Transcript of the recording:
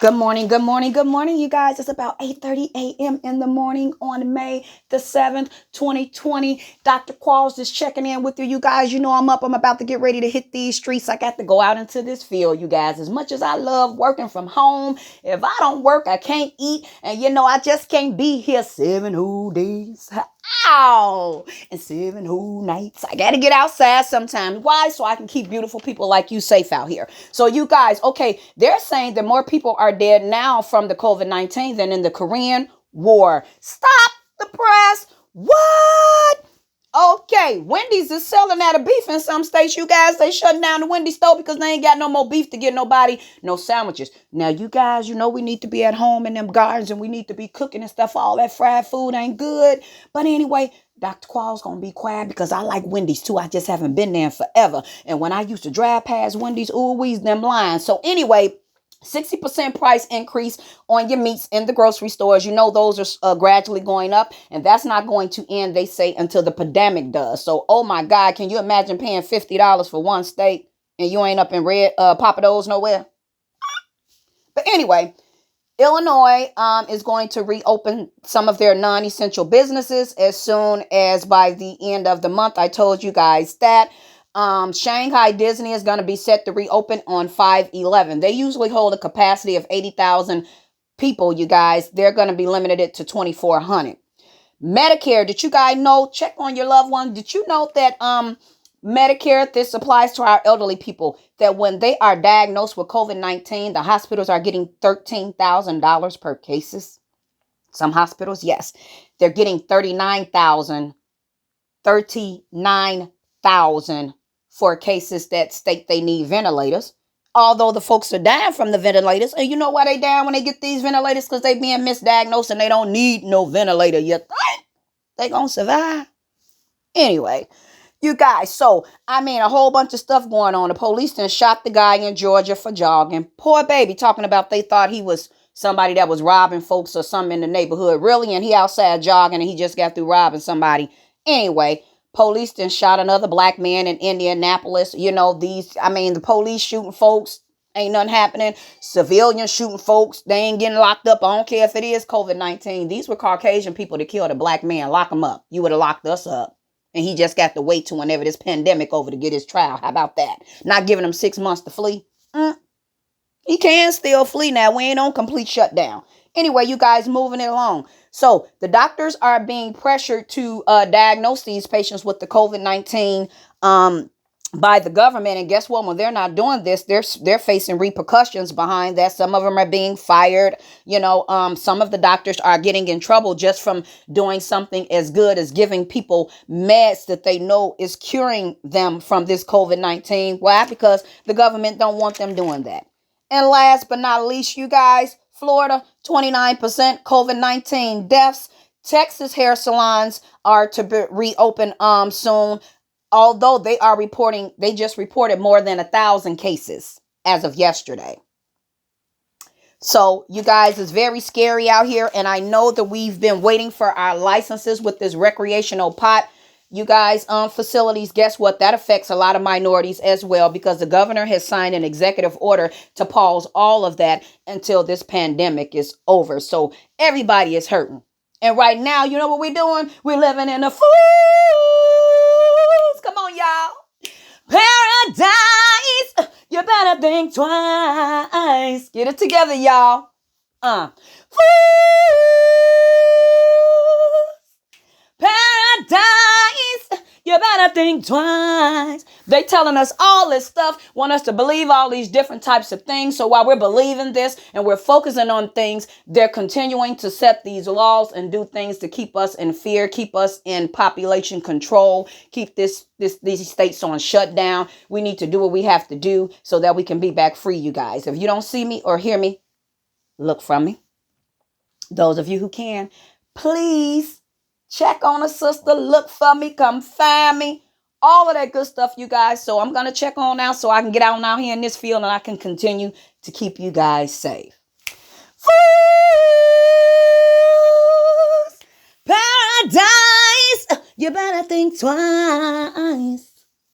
Good morning, good morning, good morning, you guys. It's about 8:30 a.m. in the morning on May the 7th, 2020. Dr. Qualls just checking in with you. You guys, you know I'm up. I'm about to get ready to hit these streets. I got to go out into this field, you guys. As much as I love working from home, if I don't work, I can't eat. And I just can't be here 7 whole days. Ow! And 7 whole nights. I got to get outside sometimes. Why? So I can keep beautiful people like you safe out here. So you guys, okay, they're saying that more people are dead now from the COVID-19 than in the Korean War. Stop the press. What? Okay, Wendy's is selling out of beef in some states, you guys. They shutting down the Wendy's store because they ain't got no more beef to get nobody no sandwiches. Now, you guys, we need to be at home in them gardens and we need to be cooking and stuff. All that fried food ain't good. But anyway, Dr. Qual's going to be quiet because I like Wendy's too. I just haven't been there in forever. And when I used to drive past Wendy's, ooh, we's them lines. So anyway, 60% price increase on your meats in the grocery stores. Those are gradually going up, and that's not going to end, they say, until the pandemic does. So, oh my God, can you imagine paying $50 for one steak and you ain't up in red Papa Do's nowhere? But anyway, Illinois is going to reopen some of their non-essential businesses as soon as by the end of the month. I told you guys that. Shanghai Disney is going to be set to reopen on 5/11. They usually hold a capacity of 80,000 people, you guys. They're going to be limited it to 2,400. Medicare, did you guys know? Check on your loved one. Did you know that Medicare, this applies to our elderly people, that when they are diagnosed with COVID-19, the hospitals are getting $13,000 per cases. Some hospitals, yes, they're getting 39,000 for cases that state they need ventilators. Although the folks are dying from the ventilators. And you know why they dying when they get these ventilators? Because they being misdiagnosed and they don't need no ventilator. You think they gonna survive? Anyway, you guys, so, a whole bunch of stuff going on. The police then shot the guy in Georgia for jogging. Poor baby, talking about they thought he was somebody that was robbing folks or something in the neighborhood. Really? And he outside jogging and he just got through robbing somebody. Anyway, police then shot another black man in Indianapolis. The police shooting folks. Ain't nothing happening. Civilians shooting folks. They ain't getting locked up. I don't care if it is COVID-19. These were Caucasian people that killed a black man. Lock them up. You would have locked us up. And he just got to wait till whenever this pandemic over to get his trial. How about that? Not giving him 6 months to flee. He can still flee now. We ain't on complete shutdown. Anyway, you guys, moving it along. So the doctors are being pressured to diagnose these patients with the COVID-19 by the government. And guess what? When they're not doing this, they're facing repercussions behind that. Some of them are being fired. Some of the doctors are getting in trouble just from doing something as good as giving people meds that they know is curing them from this COVID-19. Why? Because the government don't want them doing that. And last but not least, you guys, Florida, 29% COVID-19 deaths. Texas hair salons are to be reopen soon. Although they just reported more than 1,000 cases as of yesterday. So, you guys, it's very scary out here. And I know that we've been waiting for our licenses with this recreational pot. You guys, facilities, guess what? That affects a lot of minorities as well, because the governor has signed an executive order to pause all of that until this pandemic is over. So everybody is hurting. And right now, you know what we're doing? We're living in a fools. Come on, y'all. Paradise. You better think twice. Get it together, y'all. Fools. Paradise, you better think twice. They telling us all this stuff, want us to believe all these different types of things. So while we're believing this and we're focusing on things, they're continuing to set these laws and do things to keep us in fear, keep us in population control, keep these states on shutdown. We need to do what we have to do so that we can be back free, you guys. If you don't see me or hear me, look from me. Those of you who can, please check on a sister, look for me, come find me, all of that good stuff, you guys. So I'm going to check on now so I can get out here in this field and I can continue to keep you guys safe. Fools, paradise, you better think twice.